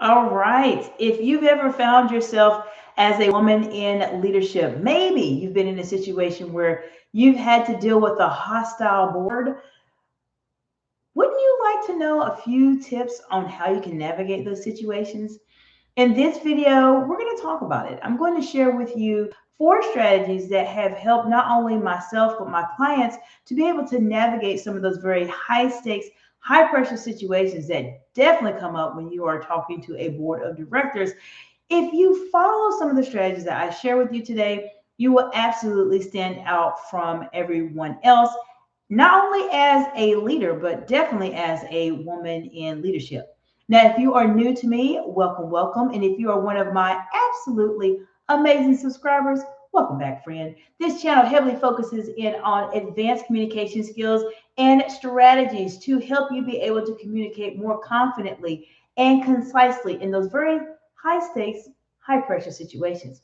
All right. If you've ever found yourself as a woman in leadership, maybe you've been in a situation where you've had to deal with a hostile board, wouldn't you like to know a few tips on how you can navigate those situations? In this video, we're going to talk about it. I'm going to share with you 4 strategies that have helped not only myself, but my clients to be able to navigate some of those very high stakes, high pressure situations that definitely come up when you are talking to a board of directors. If you follow some of the strategies that I share with you today, you will absolutely stand out from everyone else, not only as a leader, but definitely as a woman in leadership. Now, if you are new to me, welcome, welcome. And if you are one of my absolutely amazing subscribers, welcome back, friend. This channel heavily focuses in on advanced communication skills and strategies to help you be able to communicate more confidently and concisely in those very high stakes, high pressure situations.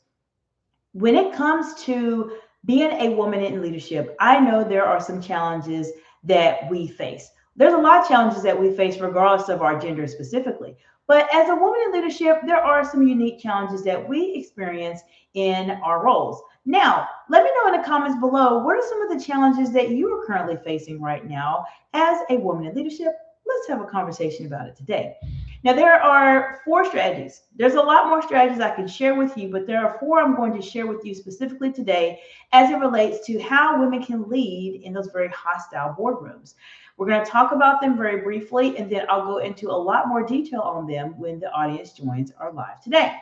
When it comes to being a woman in leadership, I know there are some challenges that we face. There's a lot of challenges that we face, regardless of our gender specifically. But as a woman in leadership, there are some unique challenges that we experience in our roles. Now, let me know in the comments below, what are some of the challenges that you are currently facing right now as a woman in leadership? Let's have a conversation about it today. Now, there are 4 strategies. There's a lot more strategies I can share with you, but there are 4 I'm going to share with you specifically today as it relates to how women can lead in those very hostile boardrooms. We're going to talk about them very briefly, and then I'll go into a lot more detail on them when the audience joins our live today.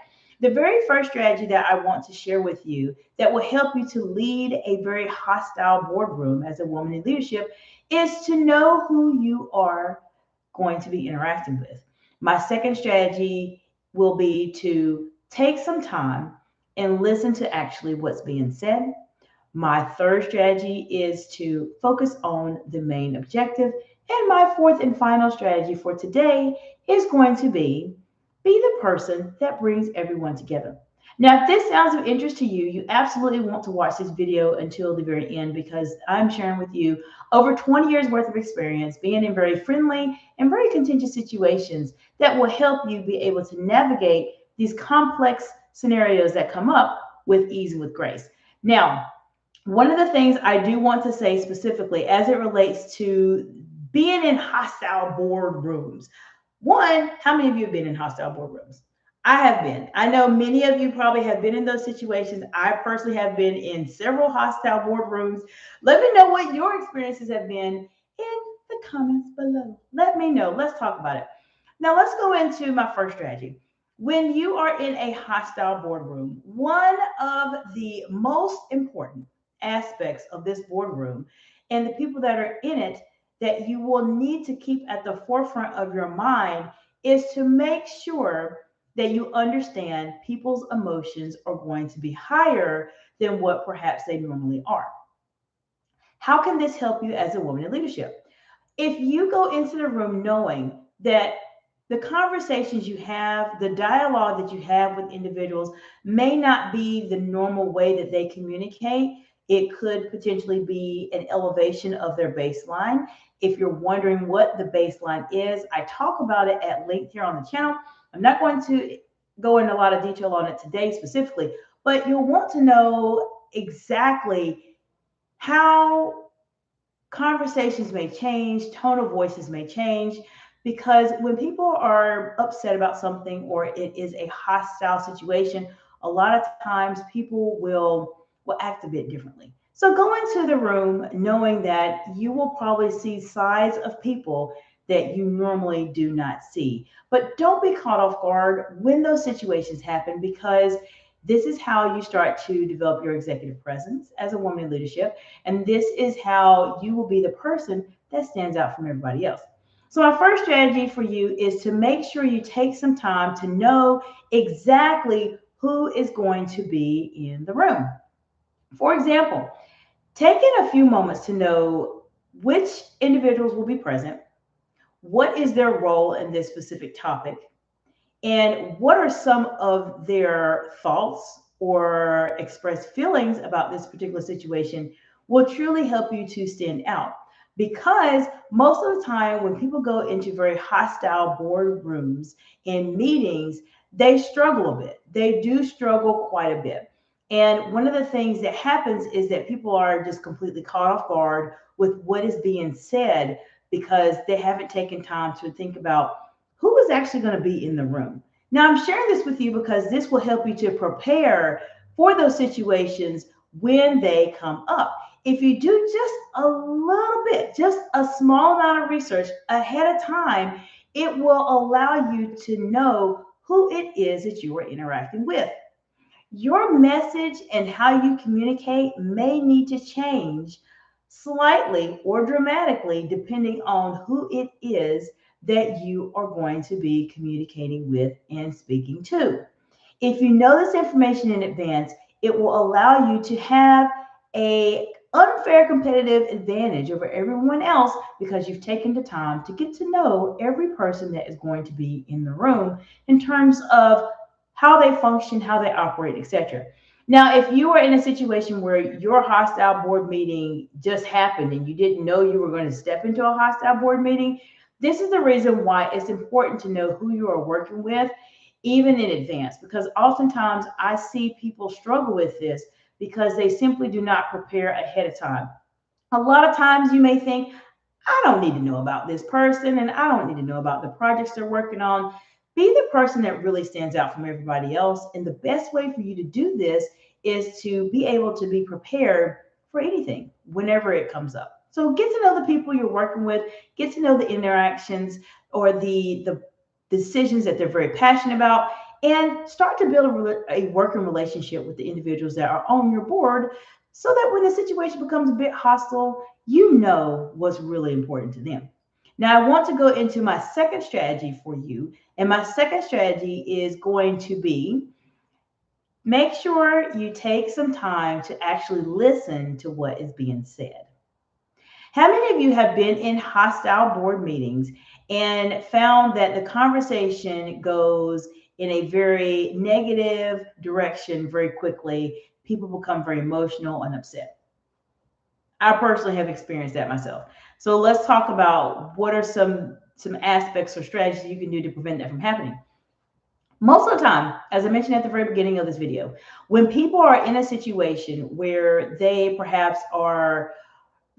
The very first strategy that I want to share with you that will help you to lead a very hostile boardroom as a woman in leadership is to know who you are going to be interacting with. My second strategy will be to take some time and listen to actually what's being said. My third strategy is to focus on the main objective. And my fourth and final strategy for today is going to be the person that brings everyone together. Now, if this sounds of interest to you, you absolutely want to watch this video until the very end because I'm sharing with you over 20 years worth of experience being in very friendly and very contentious situations that will help you be able to navigate these complex scenarios that come up with ease and with grace. Now, one of the things I do want to say specifically as it relates to being in hostile boardrooms. One, how many of you have been in hostile boardrooms? I have been. I know many of you probably have been in those situations. I personally have been in several hostile boardrooms. Let me know what your experiences have been in the comments below. Let me know. Let's talk about it. Now, let's go into my first strategy. When you are in a hostile boardroom, one of the most important aspects of this boardroom and the people that are in it that you will need to keep at the forefront of your mind is to make sure that you understand people's emotions are going to be higher than what perhaps they normally are. How can this help you as a woman in leadership? If you go into the room knowing that the conversations you have, the dialogue that you have with individuals may not be the normal way that they communicate, it could potentially be an elevation of their baseline. If you're wondering what the baseline is, I talk about it at length here on the channel. I'm not going to go into a lot of detail on it today specifically, but you'll want to know exactly how conversations may change, tone of voices may change, because when people are upset about something or it is a hostile situation, a lot of times people will act a bit differently. So go into the room knowing that you will probably see sides of people that you normally do not see. But don't be caught off guard when those situations happen because this is how you start to develop your executive presence as a woman in leadership. And this is how you will be the person that stands out from everybody else. So, my first strategy for you is to make sure you take some time to know exactly who is going to be in the room. For example, taking a few moments to know which individuals will be present, what is their role in this specific topic, and what are some of their thoughts or expressed feelings about this particular situation will truly help you to stand out. Because most of the time, when people go into very hostile boardrooms and meetings, they struggle a bit. They do struggle quite a bit. And one of the things that happens is that people are just completely caught off guard with what is being said because they haven't taken time to think about who is actually going to be in the room. Now, I'm sharing this with you because this will help you to prepare for those situations when they come up. If you do just a little bit, just a small amount of research ahead of time, it will allow you to know who it is that you are interacting with. Your message and how you communicate may need to change slightly or dramatically depending on who it is that you are going to be communicating with and speaking to. If you know this information in advance, it will allow you to have a unfair competitive advantage over everyone else because you've taken the time to get to know every person that is going to be in the room in terms of how they function, how they operate, etc. Now, if you are in a situation where your hostile board meeting just happened and you didn't know you were going to step into a hostile board meeting, this is the reason why it's important to know who you are working with even in advance, because oftentimes I see people struggle with this because they simply do not prepare ahead of time. A lot of times you may think, I don't need to know about this person and I don't need to know about the projects they're working on. Be the person that really stands out from everybody else. And the best way for you to do this is to be able to be prepared for anything whenever it comes up. So get to know the people you're working with, get to know the interactions or the decisions that they're very passionate about, and start to build a working relationship with the individuals that are on your board so that when the situation becomes a bit hostile, you know what's really important to them. Now, I want to go into my second strategy for you. And my second strategy is going to be make sure you take some time to actually listen to what is being said. How many of you have been in hostile board meetings and found that the conversation goes in a very negative direction very quickly? People become very emotional and upset. I personally have experienced that myself. So let's talk about what are some aspects or strategies you can do to prevent that from happening. Most of the time, as I mentioned at the very beginning of this video, when people are in a situation where they perhaps are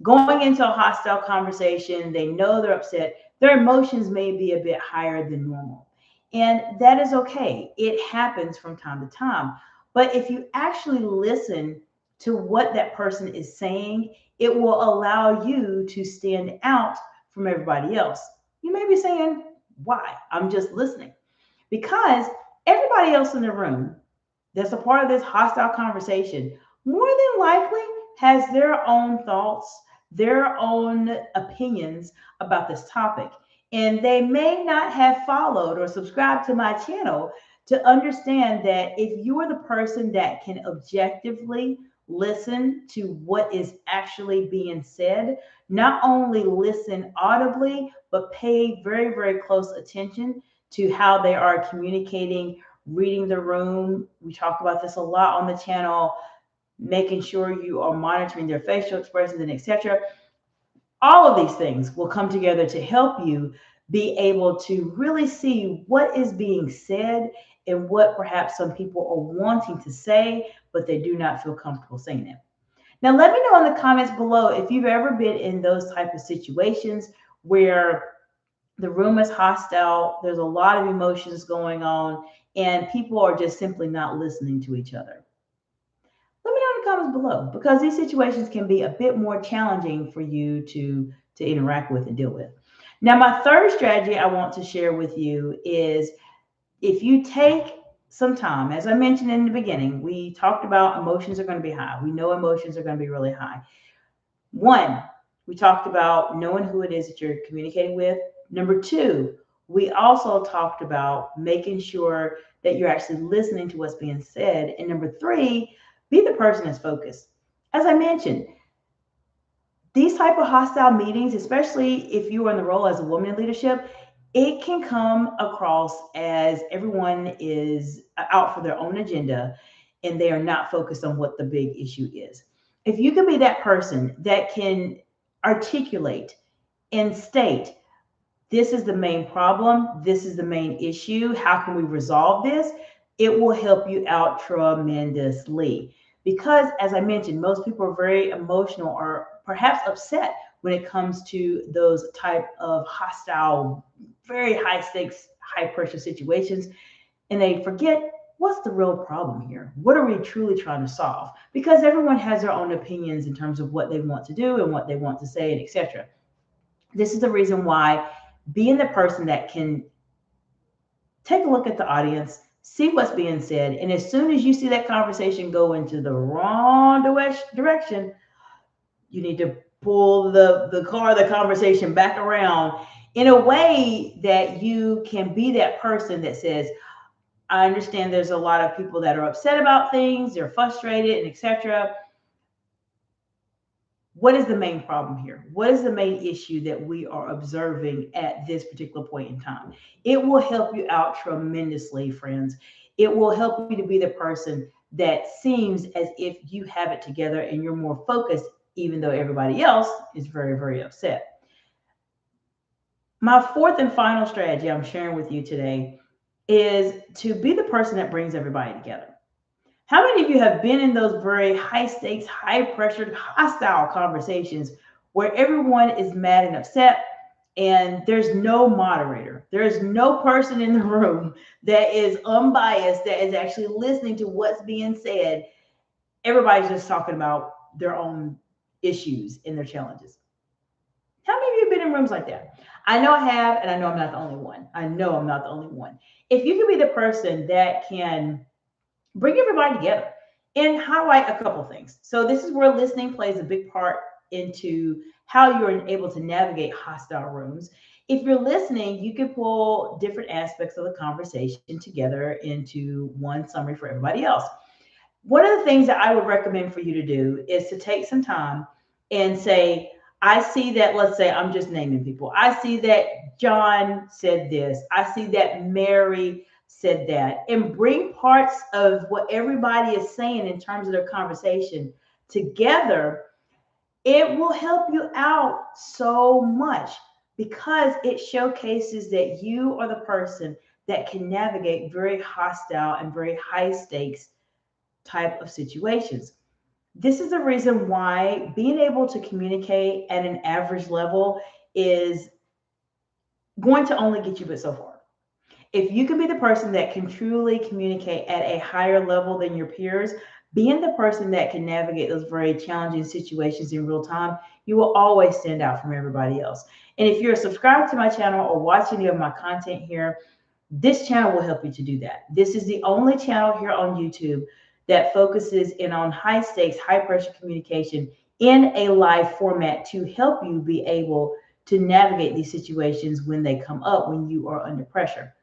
going into a hostile conversation, they know they're upset, their emotions may be a bit higher than normal. And that is okay. It happens from time to time. But if you actually listen to what that person is saying, it will allow you to stand out from everybody else. You may be saying, why? I'm just listening. Because everybody else in the room that's a part of this hostile conversation more than likely has their own thoughts, their own opinions about this topic. And they may not have followed or subscribed to my channel to understand that if you are the person that can objectively listen to what is actually being said, not only listen audibly, but pay very, very close attention to how they are communicating, reading the room. We talk about this a lot on the channel, making sure you are monitoring their facial expressions and etc. All of these things will come together to help you be able to really see what is being said and what perhaps some people are wanting to say, but they do not feel comfortable saying it. Now, let me know in the comments below if you've ever been in those type of situations where the room is hostile, there's a lot of emotions going on, and people are just simply not listening to each other. Let me know in the comments below because these situations can be a bit more challenging for you to interact with and deal with. Now, my third strategy I want to share with you is if you take some time, as I mentioned in the beginning, we talked about emotions are going to be high. We know emotions are going to be really high. One, we talked about knowing who it is that you're communicating with. Number two, we also talked about making sure that you're actually listening to what's being said. And number three, be the person that's focused. As I mentioned, these type of hostile meetings, especially if you are in the role as a woman in leadership, it can come across as everyone is out for their own agenda and they are not focused on what the big issue is. If you can be that person that can articulate and state, this is the main problem, this is the main issue, how can we resolve this? It will help you out tremendously. Because as I mentioned, most people are very emotional or perhaps upset when it comes to those type of hostile, very high stakes, high pressure situations, and they forget what's the real problem here? What are we truly trying to solve? Because everyone has their own opinions in terms of what they want to do and what they want to say, and etc. This is the reason why being the person that can take a look at the audience, see what's being said, and as soon as you see that conversation go into the wrong direction, you need to pull the conversation back around in a way that you can be that person that says, I understand there's a lot of people that are upset about things, they're frustrated, and etc. What is the main problem here? What is the main issue that we are observing at this particular point in time? It will help you out tremendously, friends. It will help you to be the person that seems as if you have it together and you're more focused, even though everybody else is very, very upset. My fourth and final strategy I'm sharing with you today is to be the person that brings everybody together. How many of you have been in those very high stakes, high pressured, hostile conversations where everyone is mad and upset and there's no moderator? There's no person in the room that is unbiased, that is actually listening to what's being said. Everybody's just talking about their own issues and their challenges. How many of you have been in rooms like that? I know I have, and I know I'm not the only one. I know I'm not the only one. If you can be the person that can bring everybody together and highlight a couple things. So this is where listening plays a big part into how you're able to navigate hostile rooms. If you're listening, you can pull different aspects of the conversation together into one summary for everybody else. One of the things that I would recommend for you to do is to take some time and say, I see that, let's say I'm just naming people. I see that John said this. I see that Mary said that. And bring parts of what everybody is saying in terms of their conversation together. It will help you out so much because it showcases that you are the person that can navigate very hostile and very high stakes type of situations. This is the reason why being able to communicate at an average level is going to only get you but so far. If you can be the person that can truly communicate at a higher level than your peers, being the person that can navigate those very challenging situations in real time, you will always stand out from everybody else. And if you're subscribed to my channel or watch any of my content here, this channel will help you to do that. This is the only channel here on YouTube that focuses in on high stakes, high pressure communication in a live format to help you be able to navigate these situations when they come up, when you are under pressure.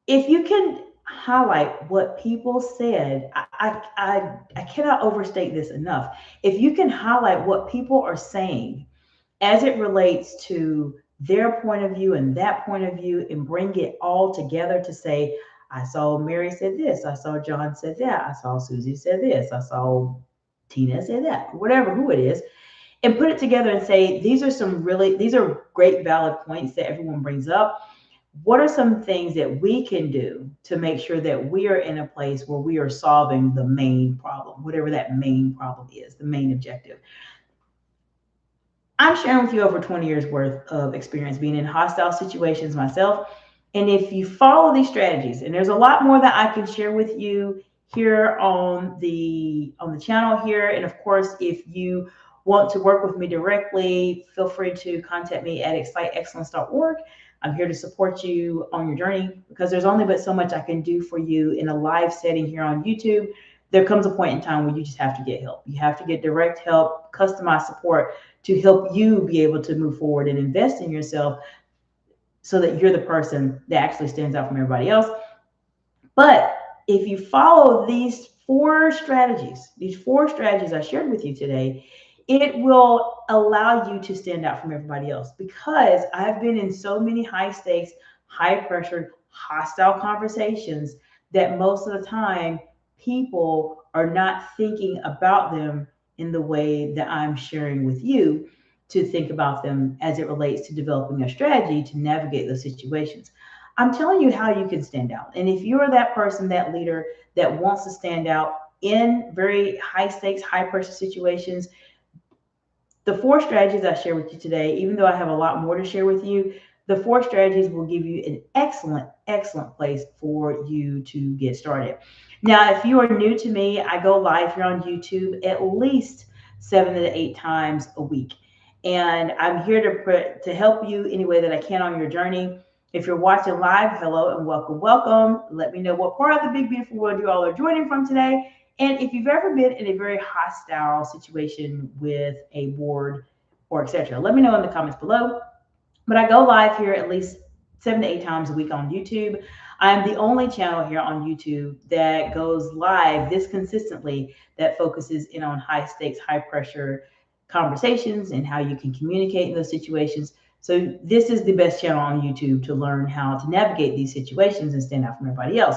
If you can highlight what people said, I cannot overstate this enough. If you can highlight what people are saying as it relates to their point of view and that point of view and bring it all together to say, I saw Mary said this, I saw John said that, I saw Susie said this, I saw Tina said that, whatever, who it is, and put it together and say, these are great valid points that everyone brings up. What are some things that we can do to make sure that we are in a place where we are solving the main problem, whatever that main problem is, the main objective? I'm sharing with you over 20 years worth of experience being in hostile situations myself. And if you follow these strategies, and there's a lot more that I can share with you here on the channel here. And of course, if you want to work with me directly, feel free to contact me at exciteexcellence.org. I'm here to support you on your journey because there's only but so much I can do for you in a live setting here on YouTube. There comes a point in time where you just have to get help. You have to get direct help, customized support to help you be able to move forward and invest in yourself so that you're the person that actually stands out from everybody else. But if you follow these four strategies I shared with you today, it will allow you to stand out from everybody else because I've been in so many high stakes, high pressured, hostile conversations that most of the time people are not thinking about them in the way that I'm sharing with you to think about them as it relates to developing a strategy to navigate those situations. I'm telling you how you can stand out. And if you're that person, that leader that wants to stand out in very high stakes, high pressure situations, the four strategies I share with you today, even though I have a lot more to share with you, the four strategies will give you an excellent, excellent place for you to get started. Now, if you are new to me, I go live here on YouTube at least 7 to 8 times a week. And I'm here to help you any way that I can on your journey. If you're watching live, hello and welcome, welcome. Let me know what part of the big beautiful world you all are joining from today. And if you've ever been in a very hostile situation with a board or etc., let me know in the comments below. But I go live here at least 7 to 8 times a week on YouTube. I'm the only channel here on YouTube that goes live this consistently that focuses in on high stakes, high pressure conversations and how you can communicate in those situations. So this is the best channel on YouTube to learn how to navigate these situations and stand out from everybody else.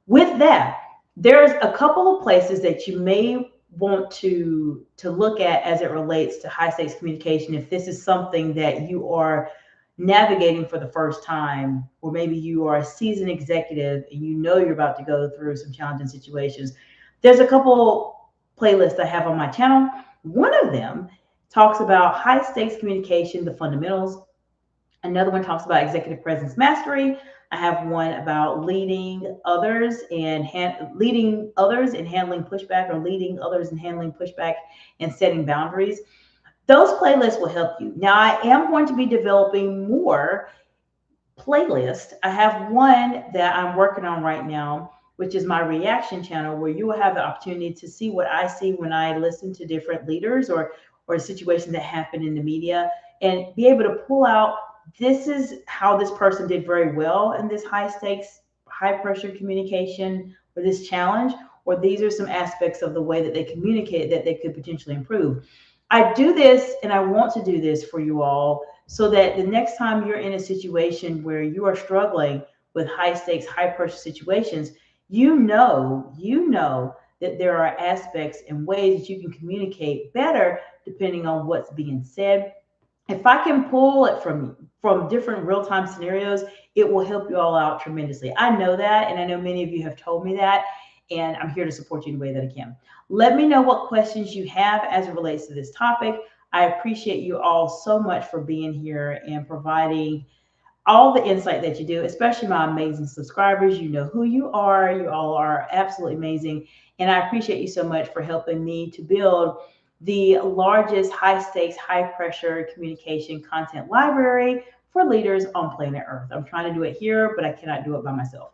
With that, there's a couple of places that you may want to look at as it relates to high stakes communication if this is something that you are navigating for the first time, or maybe you are a seasoned executive and you know you're about to go through some challenging situations. There's a couple playlists I have on my channel. One of them talks about high stakes communication, the fundamentals. Another one talks about executive presence mastery. I have one about leading others and leading others and handling pushback, or leading others and handling pushback and setting boundaries. Those playlists will help you. Now, I am going to be developing more playlists. I have one that I'm working on right now, which is my reaction channel, where you will have the opportunity to see what I see when I listen to different leaders or situations that happen in the media, and be able to pull out, this is how this person did very well in this high stakes, high pressure communication or this challenge, or these are some aspects of the way that they communicated that they could potentially improve. I do this and I want to do this for you all so that the next time you're in a situation where you are struggling with high stakes, high pressure situations, you know that there are aspects and ways that you can communicate better depending on what's being said. If I can pull it from different real-time scenarios, it will help you all out tremendously. I know that, and I know many of you have told me that, and I'm here to support you in the way that I can. Let me know what questions you have as it relates to this topic. I appreciate you all so much for being here and providing all the insight that you do, especially my amazing subscribers. You know who you are. You all are absolutely amazing. And I appreciate you so much for helping me to build the largest high stakes, high pressure communication content library for leaders on planet Earth. I'm trying to do it here, but I cannot do it by myself.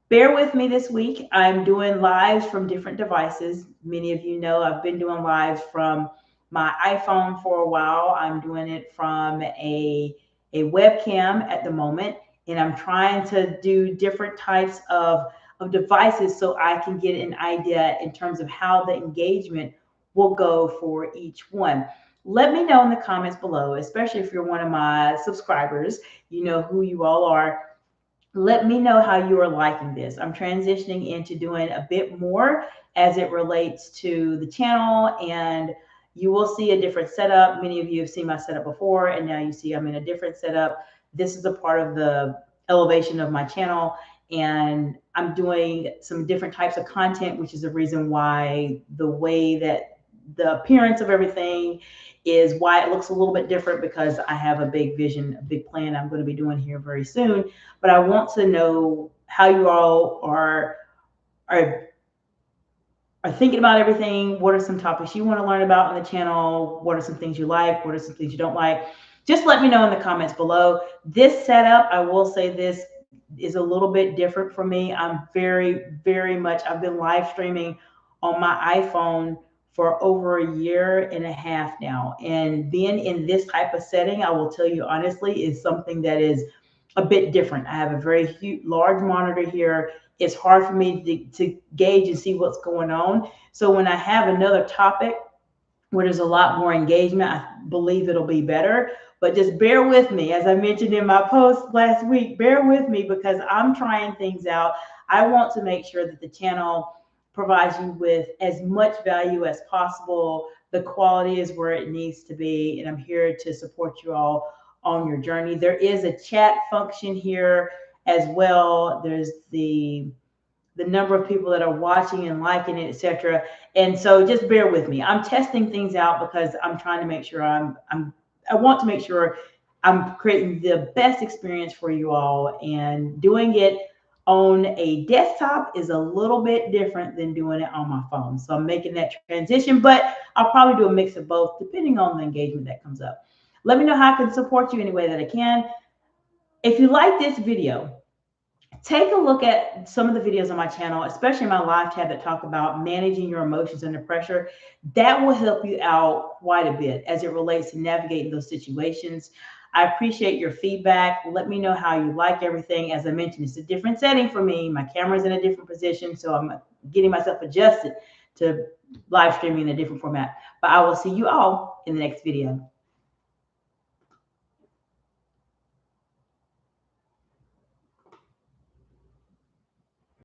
Bear with me this week. I'm doing lives from different devices. Many of you know I've been doing lives from my iPhone for a while. I'm doing it from a webcam at the moment, and I'm trying to do different types of devices so I can get an idea in terms of how the engagement will go for each one. Let me know in the comments below, especially if you're one of my subscribers, you know who you all are. Let me know how you are liking this. I'm transitioning into doing a bit more as it relates to the channel, and you will see a different setup. Many of you have seen my setup before, and now you see I'm in a different setup. This is a part of the elevation of my channel, and I'm doing some different types of content, which is the reason why the way that the appearance of everything is why it looks a little bit different, because I have a big vision, a big plan I'm going to be doing here very soon. But I want to know how you all are thinking about everything. What are some topics you want to learn about on the channel? What are some things you like? What are some things you don't like? Just let me know in the comments below. This setup, I will say this, is a little bit different for me. I'm very much, I've been live streaming on my iPhone for over a year and a half now. And being in this type of setting, I will tell you honestly, is something that is a bit different. I have a very huge, large monitor here. It's hard for me to gauge and see what's going on. So when I have another topic where there's a lot more engagement, I believe it'll be better. But just bear with me. As I mentioned in my post last week, bear with me because I'm trying things out. I want to make sure that the channel provides you with as much value as possible. The quality is where it needs to be, and I'm here to support you all on your journey. There is a chat function here as well. There's the number of people that are watching and liking it, etc. And so just bear with me. I'm testing things out because I'm trying to make sure I want to make sure I'm creating the best experience for you all, and doing it on a desktop is a little bit different than doing it on my phone. So I'm making that transition, but I'll probably do a mix of both depending on the engagement that comes up. Let me know how I can support you any way that I can. If you like this video, take a look at some of the videos on my channel, especially my live tab that talk about managing your emotions under pressure. That will help you out quite a bit as it relates to navigating those situations. I appreciate your feedback. Let me know how you like everything. As I mentioned, it's a different setting for me. My camera's in a different position, so I'm getting myself adjusted to live streaming in a different format. But I will see you all in the next video.